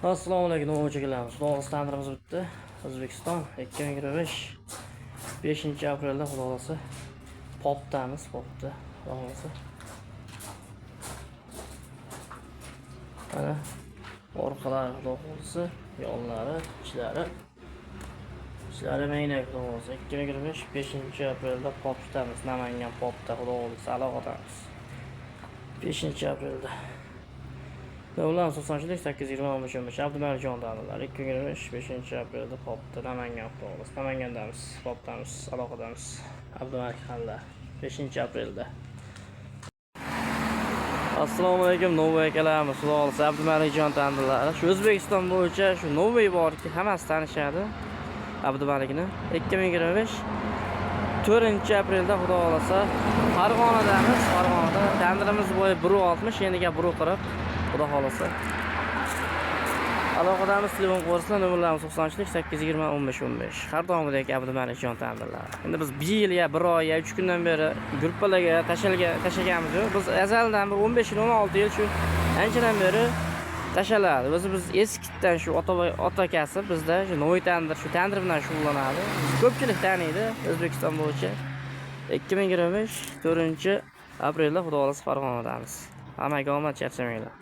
Assalomu alaykum, o'chilarimiz. To'g'ri tandirimiz bitdi. O'zbekiston 2025 5-aprelda xudo xolasa popdamiz, popda. Xudo xolasa. Mana orqalari xudo xolasa, yo'llari, ishlari maynak xudo xolasa. 2025 5-aprelda popdamiz. Namangan popda xudo xolasa aloqadamiz. 5-aprelda. Davlat Asoslanishlik 820 Abdumarjon davlatlar 2025 5-aprelda popda Namangan to'g'ris. Namangandamiz, popdamiz, aloqadamiz. Abdumarjonlar 5-aprelda. Assalomu alaykum, Novvoy akalarimiz. Xudo xolasa Abdumarjon tandirlari. Shu O'zbekiston bo'yicha shu Novvoy borki, hammasi tanishadi. Abdumarikni 2025 4-aprelda xudo xolasa Farg'onadamiz. Farg'onada tandirimiz bo'yi 160, endiga 140. Xudo xolasa. Aloqadamiz telefon qo'rslar nomerlarimiz 93 820 15 15. Har doimdek Abdumarjon tandirlar. Endi biz 1 yil ya 1 oy ya 3 kundan beri gruppalarga tashaganmiz. Biz azaldan 15 yil 16 yil shu anchadan beri tashaladi. Biz eskitdan shu ota kasb bizda shu Novvoy tandir, shu tandir bilan shug'ullanadi. Ko'pchilik taniydi O'zbekiston bo'yicha. 2025 4-aprelda xudo xolasa Farg'onadamiz. Hammaga omad, charchamanglar.